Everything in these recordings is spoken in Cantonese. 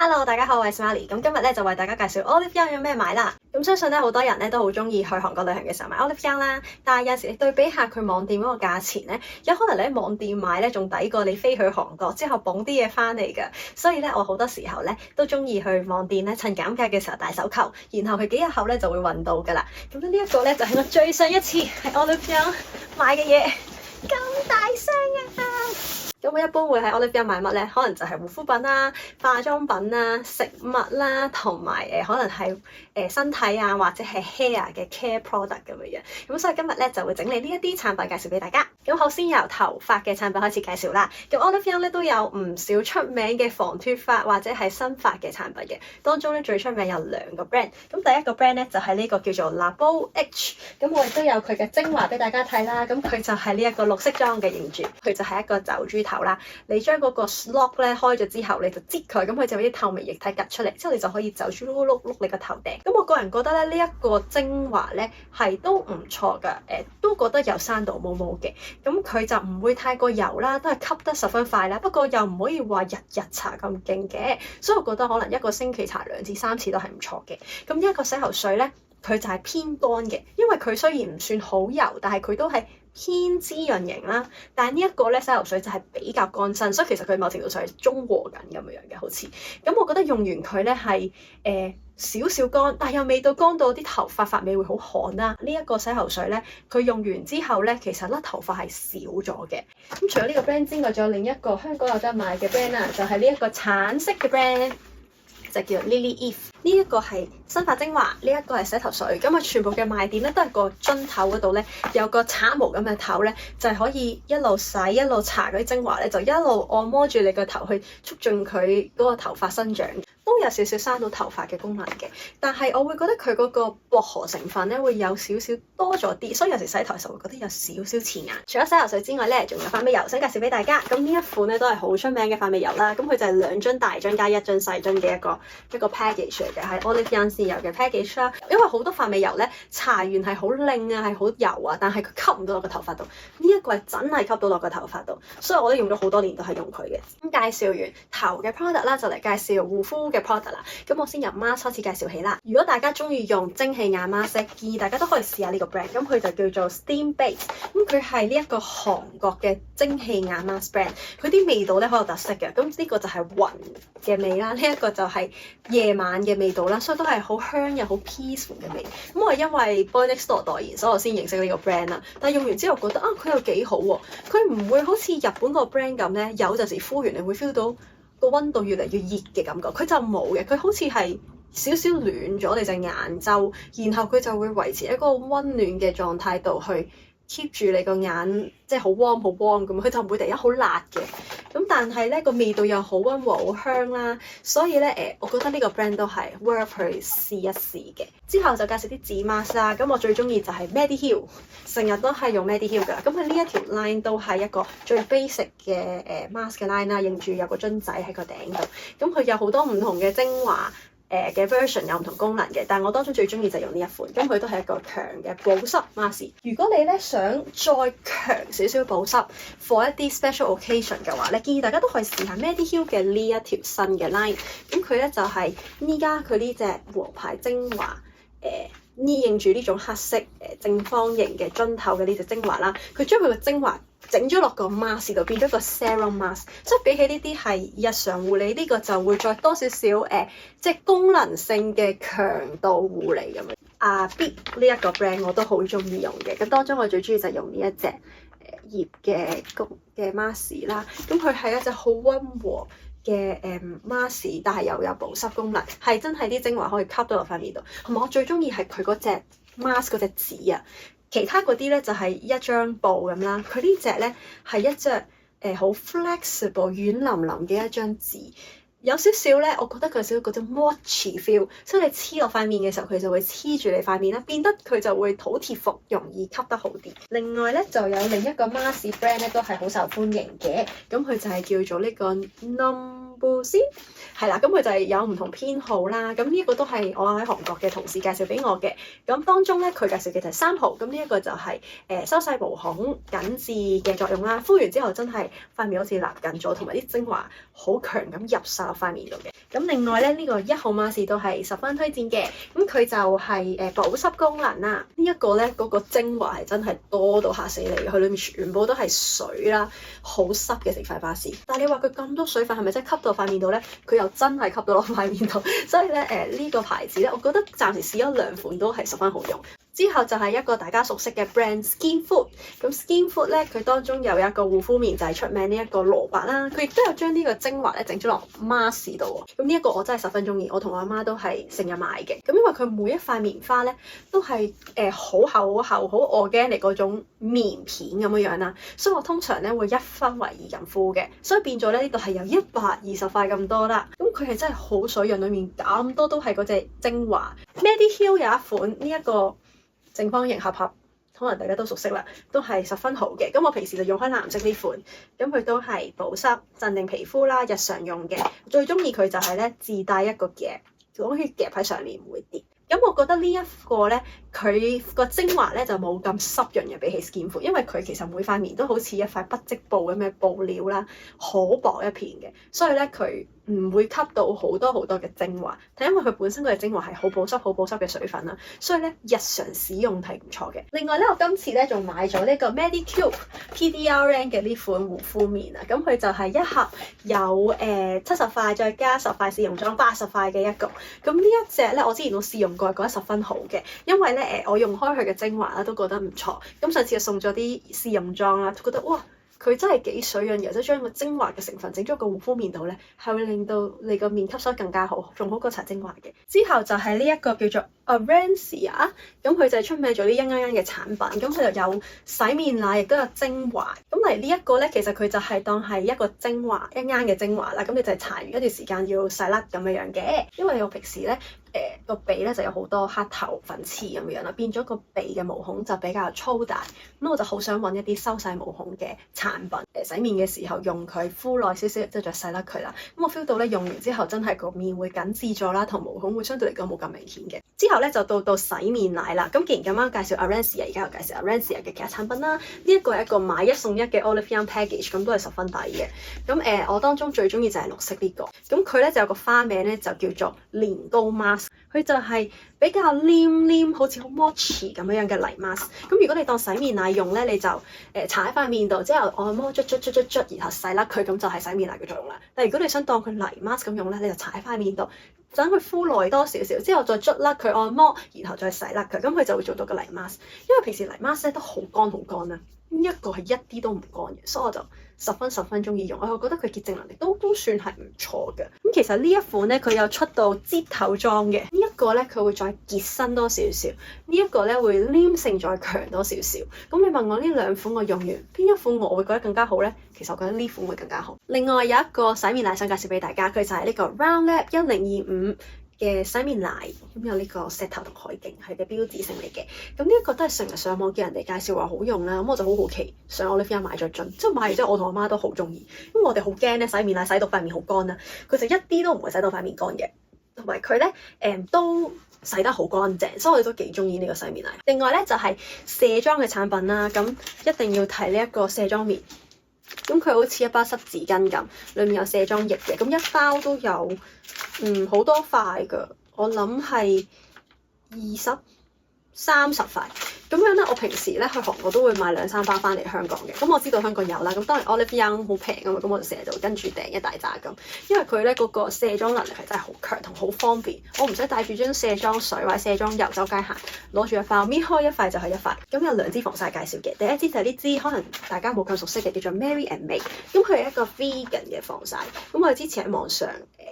Hello，大家好，我係 Smiley。咁今日咧就為大家介紹 Olive Young 有咩買啦。咁相信咧好多人咧都好中意去韓國旅行嘅時候買 Olive Young 啦。但係有時你對比下佢網店嗰個價錢咧，有可能你喺網店買咧仲抵過你飛去韓國之後捧啲嘢翻嚟㗎。所以咧我好多時候咧都中意去網店咧趁減價嘅時候大手購，然後佢幾日後咧就會運到㗎啦。咁呢一個咧就係我最上一次喺 Olive Young 買嘅嘢，咁大聲啊！咁我一般會喺 Olive Young 買乜咧？可能就係護膚品啦、化妝品啦、食物啦，同埋可能係身體啊或者係 hair 嘅 care product 咁樣樣。咁所以今日咧就會整理呢一啲產品介紹俾大家。咁好，先由頭髮嘅產品開始介紹啦。咁 Olive Young 咧都有唔少出名嘅防脫髮或者係新髮嘅產品嘅，當中咧最出名有2個 brand。咁第一個 brand 咧就係呢個叫做 La Beau H。咁我亦都有佢嘅精華俾大家睇啦。咁佢就係呢一個綠色裝嘅認住，佢就係一個走珠頭啦。你將嗰個 slot 咧開咗之後，你就擠佢，咁佢就有啲透明液體夾出嚟，之後你就可以走珠碌碌碌你個頭頂。咁我個人覺得咧，呢一個精華咧係都唔錯㗎，都覺得有生到毛毛嘅。咁佢就唔會太過油啦，都係吸得十分快啦。不過又唔可以話日日搽咁勁嘅，所以我覺得可能一個星期搽2至3次都係唔錯嘅。咁呢一個洗頭水咧，佢就係偏乾嘅，因為佢雖然唔算好油，但係佢都係偏滋潤型啦。但係呢一個咧洗頭水就係比較乾身，所以其實佢某程度上係中和緊咁樣嘅，好似。咁我覺得用完佢咧係少少乾，但係又未到乾到啲頭髮尾會好寒啦。呢一個洗頭水咧，佢用完之後咧，其實甩頭髮係少咗嘅。咁除咗呢個 brand 之外，仲有另一個香港有得買嘅 brand 啦，就係呢一個橙色嘅 brand。就叫 Lily Eve， 呢一個係生髮精華，呢一個係洗頭水。咁啊，全部嘅賣點咧都係個樽頭嗰度咧有個刷毛咁嘅頭咧，就係可以一路洗一路搽嗰啲精華咧，就一路按摩住你個頭去促進佢嗰個頭髮生長，都有少少生到頭髮嘅功能嘅。但係我會覺得佢嗰個薄荷成分咧會有少少多咗啲，所以有時洗頭嘅時候會覺得有少少刺眼。除咗洗頭水之外咧，仲有髮尾油想介紹俾大家。咁呢一款咧都係好出名嘅髮尾油啦。咁佢就係2樽大樽加1樽細樽嘅一個 package 嚟嘅，係 Olive Young 先有嘅 package 啦。因為好多髮尾油咧搽完係好靚啊，係好油啊，但係佢吸唔到落個頭髮度。呢一個係真係吸到落個頭髮度，所以我都用咗好多年都係用佢嘅。咁介紹完頭嘅 product 啦，就嚟介紹護膚嘅 product 啦。咁我先由 mask 開始介紹起啦。如果大家中意用蒸汽眼 mask，建議大家都可以試下呢個 brand。咁佢就叫做 Steam Base。咁佢係呢一個韓國嘅蒸汽眼 mask brand。佢啲味道咧好有特色嘅。咁呢個就係雲嘅味啦，呢一個就係夜晚嘅味道啦，所以都係好香又好 peaceful 嘅味。咁我係因為 Boy Next Door 代言，所以我先認識呢個 brand 啦。但係用完之後覺得佢又幾好喎，佢唔會好似日本個 brand 咁咧，有陣時敷完你會 feel 到個溫度越嚟越熱嘅感覺，佢就冇嘅，佢好似係少少暖咗你隻眼周，然後佢就會維持一個溫暖嘅狀態度去 keep 住你個眼，即係好 warm 好 warm 咁，佢就唔會突然間好辣嘅。咁但係咧個味道又好溫和好香啦，所以咧我覺得呢個 brand 都係 worth 去試一試嘅。之後就介紹啲紙 mask 啦，咁我最中意就係 Mediheal， 成日都係用 Mediheal 㗎。咁佢呢一條 line 都係一個最 basic 嘅mask 嘅 line 啦，認住有個樽仔喺個頂度。咁佢有好多唔同嘅精華嘅 version 有唔同功能嘅，但係我當中最中意就係用呢一款，咁佢都係一個強嘅保濕 mask。如果你咧想再強少少保濕 for 一啲 special occasion 嘅話咧，建議大家都可以試下 Mediheal 嘅呢一條新嘅 line。咁佢咧就係依家佢呢隻和牌精華認住呢種黑色正方形嘅樽頭嘅呢隻精華啦，佢將佢嘅精華整咗落個 mask 度，變咗個 serum mask。即係比起呢啲係日常護理，呢個就會再多少少即係功能性嘅強度護理咁樣。Bip 呢一個 brand 我都好中意用嘅，咁當中我最中意就係用呢一隻葉嘅 mask 啦。咁佢係一隻好溫和嘅mask，但係又有保濕功能，係真係啲精華可以吸到落塊面度。同埋我最中意係佢嗰隻 mask 嗰隻紙啊，其他嗰啲咧就係一張布咁啦，佢呢隻咧係一隻好 flexible 軟腍腍嘅一張紙。有少少咧，我覺得佢有少少嗰種 mochi feel， 所以你黐落塊面嘅時候，佢就會黐住你塊面啦，變得佢就會土貼服，容易吸得好啲。另外咧，就有另一個 mask brand 咧，都係好受歡迎嘅，咁佢就係叫做呢個 Numb 步先，係啦，咁佢就係有唔同編號啦。咁呢一個都係我喺韓國嘅同事介紹俾我嘅。咁當中咧，佢介紹嘅就係3號。咁呢一個就係收細毛孔緊緻嘅作用啦。敷完之後真係塊面好似立緊咗，同埋啲精華好強咁入晒落塊面度嘅。咁另外咧，呢個1號 mask 都係十分推薦嘅。咁佢就係保濕功能啦。呢一個咧，嗰個精華係真係多到嚇死你，佢裏面全部都係水啦，好濕嘅成塊 mask。但係你話佢咁多水分係咪真係吸到塊面度咧？佢又真係吸到落塊面度。所以咧呢個牌子咧，我覺得暫時試咗2款都係十分好用。之後就係一個大家熟悉嘅 brand Skinfood。咁 Skinfood 咧，佢當中有一個護膚棉就係出名呢一個蘿蔔啦。佢亦都有將呢個精華咧整咗落 mask 度。咁呢一個我真係十分中意，我同我阿媽都係成日買嘅。咁因為佢每一塊棉花咧都係好厚好厚好 organic 嗰種棉片咁樣啦，所以我通常咧會1分為2咁敷嘅，所以變咗咧呢度係有120塊咁多啦。咁佢係真係好水潤，裡面咁多都係嗰隻精華。Mediheal 有一款呢一個正方形盒，可能大家都熟悉啦，都係十分好嘅。咁我平時就用開藍色呢款，咁佢都係保濕、鎮定皮膚啦，日常用嘅。最中意佢就係咧自帶一個夾，攞去夾喺上面唔會跌。咁我覺得呢一個咧，佢個精華咧就冇咁濕潤嘅，比起 Skinfood，因為佢其實每塊面都好似一塊不織布咁嘅布料啦，好薄一片嘅，所以咧佢唔會吸到好多嘅精華。但因為佢本身嗰隻精華係好保濕嘅水分啦，所以咧日常使用係唔錯嘅。另外咧，我今次咧仲買咗呢個 Medicube PDRN 嘅呢款護膚棉啊，咁佢就係一盒有70塊，再加10塊試用裝，80塊嘅一個。咁呢一隻咧，我之前都試用過，覺得十分好嘅，因為咧我用開佢嘅精華啦，都覺得唔錯。咁上次就送咗啲試用裝啦，都覺得哇，佢真係幾水潤，而且將個精華嘅成分整咗個護膚面度咧，係會令到你個面吸收更加好，仲好過搽精華嘅。之後就係呢一個叫做 Arancia， 咁佢就係出名做啲一啱嘅產品，咁佢就有洗面奶，亦都有精華。咁嚟呢一個咧，其實佢就係當係一個精華一啱嘅精華啦。咁你就係搽完一段時間要洗甩咁樣嘅，因為我平時咧個鼻咧就有好多黑頭粉刺咁樣啦，變咗個鼻嘅毛孔就比較粗大，咁我就好想揾一啲收細毛孔嘅產品，洗面嘅時候用佢敷耐少少，之後再洗甩佢啦。咁我 feel 到咧用完之後真係個面會緊緻咗啦，同毛孔會相對嚟講冇咁明顯嘅。之後咧就到洗面奶啦。咁既然咁啱介紹 Arancia， 而家又介紹 Arancia 嘅其他產品啦。呢一個係一個買1送1嘅 Olive Young Package， 咁都係十分抵嘅。咁我當中最中意就係綠色呢個，咁佢咧就有個花名咧就叫做年糕 mask， 佢就係比較黏，好似好 mochi 咁樣嘅泥 mask。咁如果你當洗面奶用咧，你就搽喺塊面度之後按摩捽，然後洗甩佢，咁就係洗面奶嘅作用啦。但係如果你想當佢泥 mask 咁用咧，你就搽喺塊面度，等佢敷耐多少少，之後再捽甩佢按摩，然後再洗甩佢，咁佢就會做到個泥 mask。因為平時泥 mask 咧都好乾啦，呢一個係一啲都唔乾嘅，所以我就十分中意用。我覺得佢潔淨能力都算係唔錯嘅。咁其實呢一款咧，佢有出到擠頭裝嘅，呢一個咧佢會再結身多少少，呢一個咧會黏性再強多少少。咁你問我呢2款我用完邊一款我會覺得更加好咧？其實我覺得呢款會更加好。另外有一個洗面奶想介紹俾大家，佢就係呢個 Round Lab 1025嘅洗面奶，咁有呢個石頭同海景係嘅標誌性嚟嘅。咁呢一個都係成日上網叫人哋介紹話好用啦，咁我就好奇上 Olive Young 買咗樽，之後買完之後我同我媽都好中意，因為我哋好驚咧洗面奶洗到塊面好乾啦，佢就一啲都唔會洗到塊面乾嘅，同埋佢咧都洗得好乾淨，所以我哋都幾中意呢個洗面奶。另外咧就係卸妝嘅產品啦，咁一定要提呢一個卸妝棉。咁佢好似一包濕紙巾咁，裏面有卸妝液嘅，咁一包都有好多塊㗎，我諗係20、30塊。咁樣咧，我平時咧去韓國都會買2-3包翻嚟香港嘅。咁我知道香港有啦，咁當然 Olive Young 好平啊嘛，咁我就成日就跟住訂一大扎咁。因為佢咧嗰個卸妝能力係真係好強同好方便，我唔使帶住張卸妝水或者卸妝油周街行，攞住一包搣開一塊就係一塊。咁有2支防曬介紹嘅，第一支就係呢支可能大家冇咁熟悉嘅，叫做 Mary and May。咁佢係一個 vegan 嘅防曬，咁我哋之前喺網上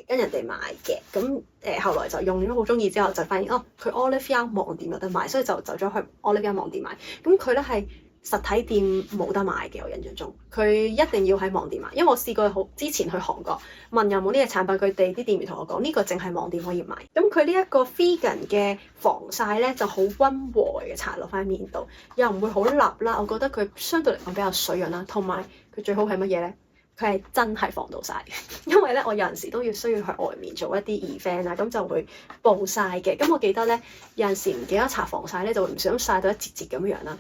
跟人哋買嘅，咁後來就用咗好中意之後就發現佢 Olive Young 網店有得賣，所以就走咗去 Olive Young 網店買。咁佢咧係實體店冇得買嘅，我印象中佢一定要喺網店買，因為我試過之前去韓國問有冇呢個產品，佢哋啲店員同我講呢個淨係網店可以買。咁佢呢一個 vegan 嘅防曬咧就好溫和嘅，搽落塊面度又唔會好立啦，我覺得佢相對嚟講比較水潤啦，同埋佢最好係乜嘢咧？佢係真係防到晒，因為咧我有陣時都需要去外面做一啲 event 啊，咁就會暴曬嘅。咁我記得咧有陣時唔記得搽防曬咧，就會唔小心曬到一節節咁樣啦。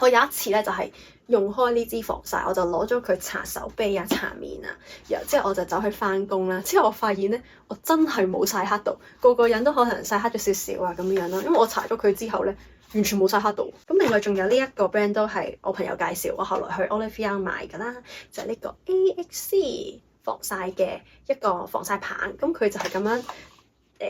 我有一次咧就係用開呢支防曬，我就攞咗佢搽手臂啊、搽面啊，然後之後我就走去返工啦。之後我發現咧，我真係冇曬黑到，個個人都可能曬黑咗少少啊咁樣啦。因為我搽咗佢之後咧，完全冇曬黑到。咁另外仲有呢一個 brand 都係我朋友介紹，我後來去 Olive Young 買㗎啦，就係呢個 AXC 防曬嘅一個防曬棒。咁佢就係咁樣。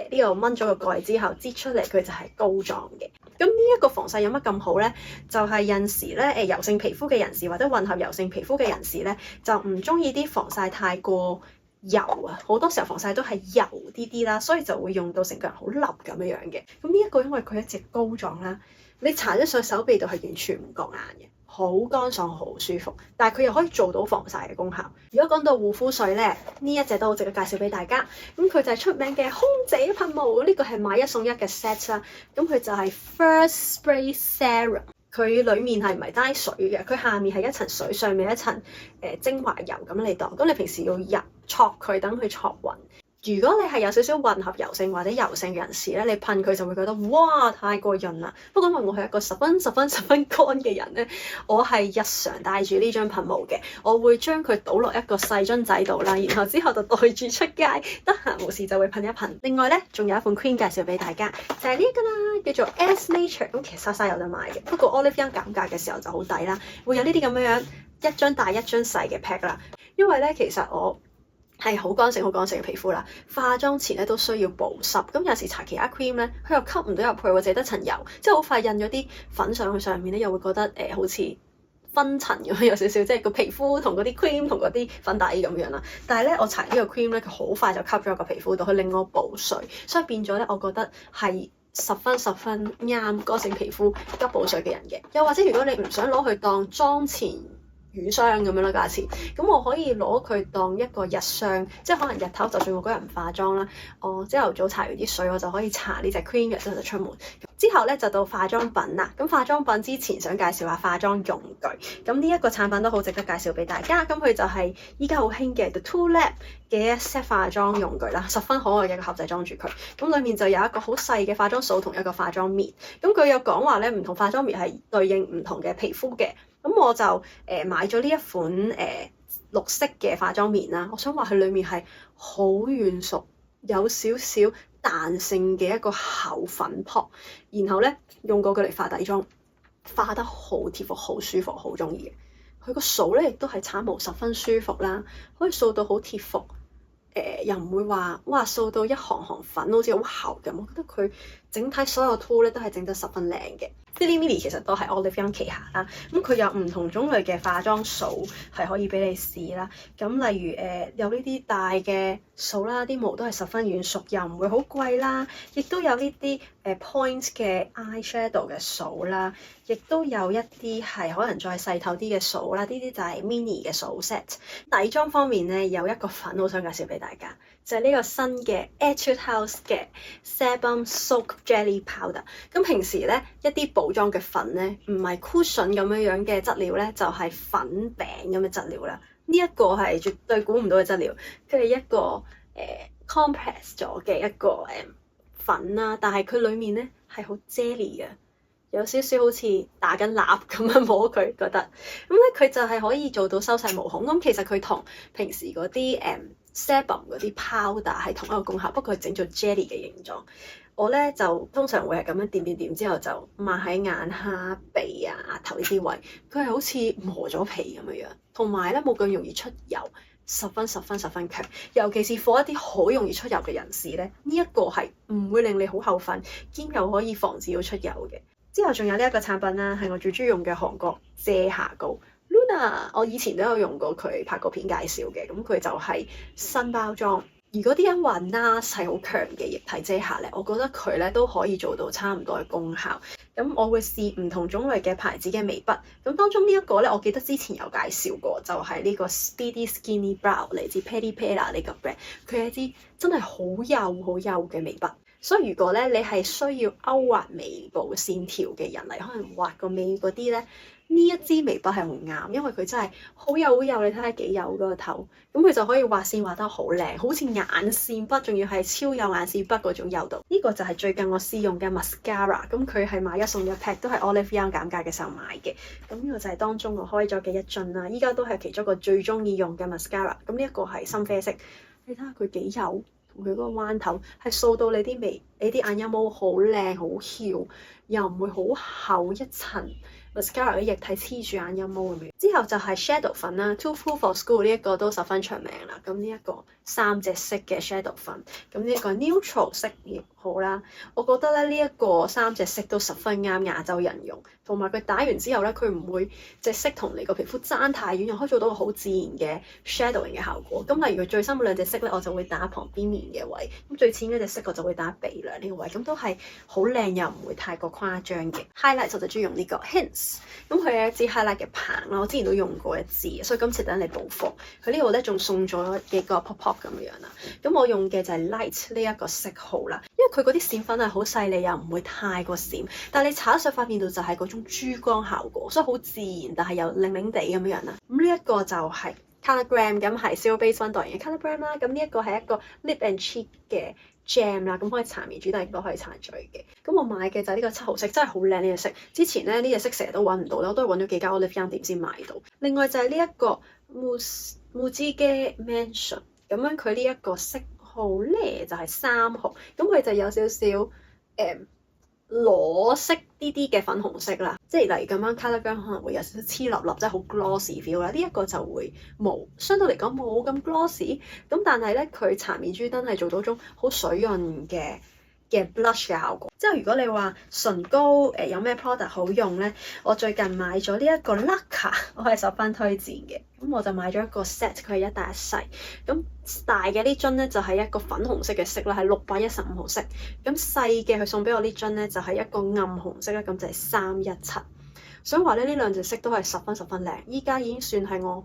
呢個掹咗個蓋之後擠出嚟，佢就係膏狀嘅。咁呢一個防曬有乜咁好咧？就係有陣時咧，油性皮膚嘅人士或者混合油性皮膚嘅人士咧，就唔中意啲防曬太過油啊。好多時候防曬都係油啲啲啦，所以就會用到成個人好笠咁樣嘅。咁呢一個因為佢一隻膏狀啦，你搽咗上手臂度係完全唔覺眼嘅。好乾爽，好舒服，但係佢又可以做到防曬嘅功效。如果講到護膚水咧，呢一隻都好值得介紹俾大家。咁佢就係出名嘅空姐噴霧，呢個係買一送一嘅 set 啦。咁佢就係 First Spray Serum， 佢裡面係唔係齋水嘅，佢下面係一層水，上面一層精華油咁嚟當。咁你平時要搓佢，等佢搓勻。如果你係有少少混合油性或者油性嘅人士咧，你噴佢就會覺得哇太過潤啦。不過因為我係一個十分乾嘅人咧，我係日常帶住呢張噴霧嘅，我會將佢倒落一個細樽仔度啦，然後之後就袋住出街，得閒無事就會噴一噴。另外咧，仲有一款 cream 介紹俾大家，就係呢個啦，叫做 S Nature。咁其實莎莎有得買嘅，不過 Olive Young 減價嘅時候就好抵啦，會有呢啲咁樣一張大一張細嘅 pack 啦。因為咧，其實我係好乾性嘅皮膚啦，化妝前咧都需要保濕。咁有時搽其他 cream 咧，佢又吸唔到入去，或者得層油，即係好快印咗啲粉上去上面咧，又會覺得好似分層咁樣，有少少即係個皮膚同嗰啲 cream 同嗰啲粉底咁樣啦。但係咧，我搽呢個 cream 咧，佢好快就吸咗個皮膚度，去令我補水，所以變咗咧，我覺得係十分啱乾性皮膚急補水嘅人嘅。又或者如果你唔想攞去當妝前乳霜咁樣啦，價錢咁我可以攞佢當一個日霜，即係可能日頭就算我嗰日唔化妝啦，我朝頭早搽完啲水，我就可以搽呢隻 cream 嘅，之後就出門。之後咧就到化妝品啦。咁化妝品之前想介紹下化妝用具。咁呢一個產品都好值得介紹俾大家。咁佢就係依家好興嘅 The Two Lab 嘅一 set 化妝用具啦，十分可愛嘅一個盒仔裝住佢。咁裡面就有一個好細嘅化妝掃同一個化妝棉。咁佢有講話咧，唔同化妝棉係對應唔同嘅皮膚嘅。咁我就買咗呢一款綠色嘅化妝棉啦。我想話佢裡面係好軟熟，有少少彈性嘅一個厚粉撲，然後咧用過佢嚟化底妝，化得好貼服，好舒服，好中意嘅。佢個掃咧亦都係刷毛十分舒服啦，可以掃到好貼服，又唔會話哇掃到一行行粉好似好厚咁。我覺得佢整體所有 tool 咧都係整得十分靚嘅。Filimili 其實都係 Olive Young 旗下啦，咁佢有唔同種類嘅化妝掃係可以俾你試啦。咁例如有呢啲大嘅掃啦，啲毛都係十分軟熟，又唔會好貴啦。亦都有呢啲point 嘅 eye shadow 嘅掃啦，亦都有一啲係可能再細透啲嘅掃啦。呢啲就係 mini 嘅掃 set。底妝方面咧，有一個粉好想介紹俾大家，就係呢個新嘅 Etude House 嘅 Sebum Soak Jelly Powder。咁平時咧一啲補妝嘅粉咧，唔係 cushion 咁樣嘅質料咧，就係粉餅咁嘅質料啦。呢一個係絕對估唔到嘅質料，佢係一個compress 咗嘅一個粉啦，但係佢裡面咧係好 jelly 嘅，有少少好似打緊蠟咁樣摸佢，覺得咁咧佢就係可以做到收細毛孔。咁其實佢同平時嗰啲sebum 嗰啲 powder 係同一個功效，不過佢整咗 jelly 嘅形狀。我咧就通常會係咁樣掂之後就抹喺眼下、鼻啊、額頭呢啲位，佢係好似磨咗皮咁樣，同埋咧冇咁容易出油，十分強。尤其是for一啲好容易出油嘅人士咧，呢一個係唔會令你好厚粉，兼又可以防止到出油嘅。之後仲有呢一個產品啦，係我最中意用嘅韓國遮瑕膏 Luna， 我以前都有用過佢拍過片介紹嘅，咁佢就係新包裝。如果啲人話 NARS 係好強嘅液體遮瑕咧，我覺得佢咧都可以做到差唔多嘅功效。咁我會試唔同種類嘅牌子嘅眉筆，咁當中呢一個咧，我記得之前有介紹過，就係呢個 Speedy Skinny Brow 嚟自 Petty Pera 呢個 brand，佢係一支真係好幼嘅眉筆。所以如果咧你係需要勾畫眉部線條嘅人嚟，可能畫個尾嗰啲咧，呢一支眉筆係好啱，因為佢真係好幼好幼，你睇下幾幼嗰個頭，咁佢就可以畫線畫得好靚，好似眼線筆，仲要係超幼眼線筆嗰種幼度。呢個就係最近我試用嘅 mascara，咁佢係買一送一 pack，都係 Olive Young 減價嘅時候買嘅。咁呢個就係當中我開咗嘅一樽啦，依家都係其中一個最中意用嘅 mascara。咁呢一個係深啡色，你睇下佢幾幼。佢嗰個彎頭係掃到你啲眉、你啲眼陰毛好靚好翹，又唔會好厚一層 mascara 嘅液體黐住眼陰毛咁樣。之後就係 shadow 粉啦 ，Too Full for School 呢一個都十分出名啦。咁呢一個3隻色嘅 shadow 粉，咁呢一個 neutral 色亦好啦。我覺得咧呢一個3隻色都十分啱亞洲人用，同埋佢打完之後咧，佢唔會隻色同你個皮膚爭太遠，又可以做到個好自然嘅 shadowing 嘅效果。咁例如佢最深嗰兩隻色咧，我就會打旁邊面嘅位；咁最淺嗰隻色我就會打鼻梁呢個位。咁都係好靚又唔會太過誇張嘅。highlight 我就中意用呢個 Hints， 咁佢有一支 highlight 嘅棒啦，我之前都用過一支，所以今次等你補貨。佢呢度咧仲送咗幾個 pop pop 咁樣啦。咁我用嘅就係 light 呢一個色號啦，因為佢嗰啲閃粉係好細膩又唔會太過閃，但係你搽上塊面度就係嗰種珠光效果，所以好自然，但係又靚靚地咁樣啦。咁呢一個就係 Colourgram， 咁係 Zero Base One 代言嘅 Colourgram 啦。咁呢一個係一個 lip and cheek 嘅 gem 啦，咁可以搽面珠，但係亦都可以搽嘴嘅。咁我買嘅就係呢個7號色，真係好靚呢隻色。之前咧呢隻色成日都揾唔到啦，我都係揾咗幾間 Olive Young 店先買到。另外就係呢一個 Mujigae Mansion， 咁樣佢呢一個色號咧就係3號，咁佢就有少少裸色啲啲嘅粉紅色啦，即係例如咁樣 Colourgram 可能會有少少黐立立，即係好 glossy feel 啦。呢一個就會冇，相對嚟講冇咁 glossy，咁但係咧佢搽面珠燈係做到種好水潤嘅 blush 嘅效果。之後如果你話唇膏有咩 product 好用咧，我最近買咗呢一個 Laka， 我係十分推薦嘅。咁我就買咗一個 set， 佢係一大一細。咁大嘅呢樽咧就係一個粉紅色嘅色啦，係615號色。咁細嘅佢送俾我呢樽咧就係一個暗紅色啦，咁就係317。所以話咧呢兩隻色都係十分靚，依家已經算係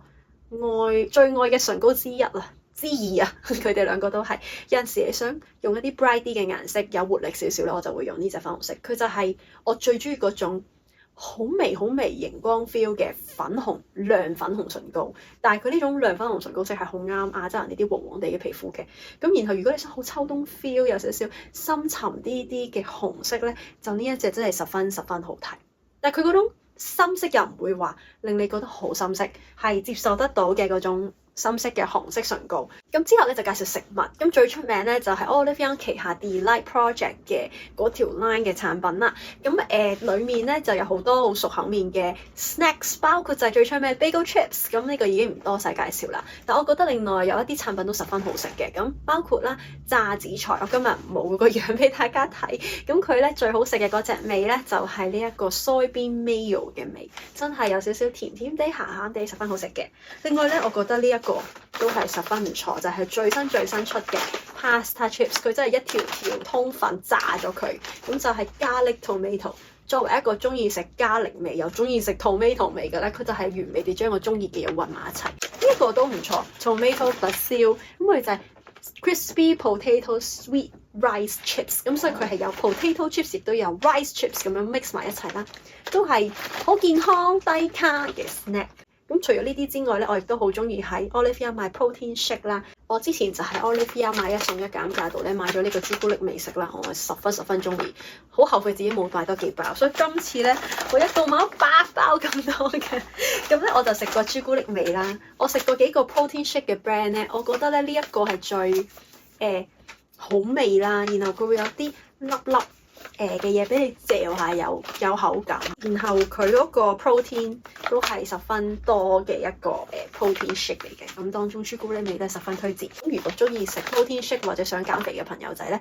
我最愛嘅唇膏之一啦。之二啊，佢哋兩個都係。有陣時你想用一啲 bright 啲嘅顏色，有活力少少咧，我就會用呢隻粉紅色。佢就係我最中意嗰種好微熒光 feel 嘅亮粉紅唇膏。但係佢呢種亮粉紅唇膏色係好啱亞洲人呢啲黃黃地嘅皮膚嘅。咁然後如果你想好秋冬 feel， 有少少深沉啲嘅紅色咧，就呢一隻真係十分好睇。但係佢嗰種深色又唔會話令你覺得好深色，係接受得到嘅嗰種深色嘅紅色唇膏。咁之後咧就介紹食物。咁最出名咧就係 Olive Young 旗下 Delight Project 嘅嗰條 line 嘅產品啦。咁裡面咧就有好多好熟口面嘅 snacks， 包括就係最出名 bagel chips。咁呢個已經唔多細介紹啦。但我覺得另外有一啲產品都十分好食嘅。咁包括啦炸紫菜，我今日冇個樣俾大家睇。咁佢咧最好食嘅嗰隻味咧就係呢一個 soybean mayo 嘅味，真係有少少甜甜地、鹹鹹地，十分好食嘅。另外咧，我覺得呢一個都係十分唔錯，就係最新出嘅 pasta chips， 佢真係一條條通粉炸咗佢，咁就係 garlic tomato。作為一個中意食咖喱味又中意食 tomato 味嘅咧，佢就係完美地將我中意嘅嘢混埋一齊。呢一個都唔錯 ，tomato basil， 咁佢就係 crispy potato sweet rice chips， 咁所以佢係有 potato chips 亦都有 rice chips 咁樣 mix 埋一齊啦，都係好健康低卡嘅 snack。咁除咗呢啲之外咧，我亦都好中意喺 Olive Young 買 protein shake 啦。我之前就喺 Olive Young 買一送一減價度咧，買咗呢個朱古力美食啦，我係十分中意，好後悔自己冇買多幾包。所以今次咧，我一度買咗8包咁多嘅。咁咧我就食過朱古力味啦，我食過幾個 protein shake 嘅 brand 咧，我覺得咧呢一個係最好味啦，然後佢會有啲粒嘅嘢俾你嚼下，有口感，然後佢嗰個 protein 都係十分多嘅一個protein shake 嚟嘅，咁當中朱古力味都係十分推薦。咁如果中意食 protein shake 或者想減肥嘅朋友仔咧，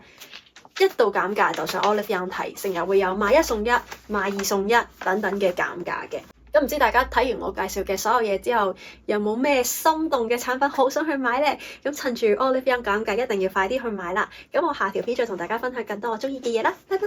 一到減價就上 Olive Young 睇，成日會有買1送1、買2送1等等嘅減價嘅。咁唔知大家睇完我介紹嘅所有嘢之後，有冇咩心動嘅產品好想去買呢？咁趁住 Olive Young 減價，一定要快啲去買啦！咁我下條片再同大家分享更多我中意嘅嘢啦，拜拜。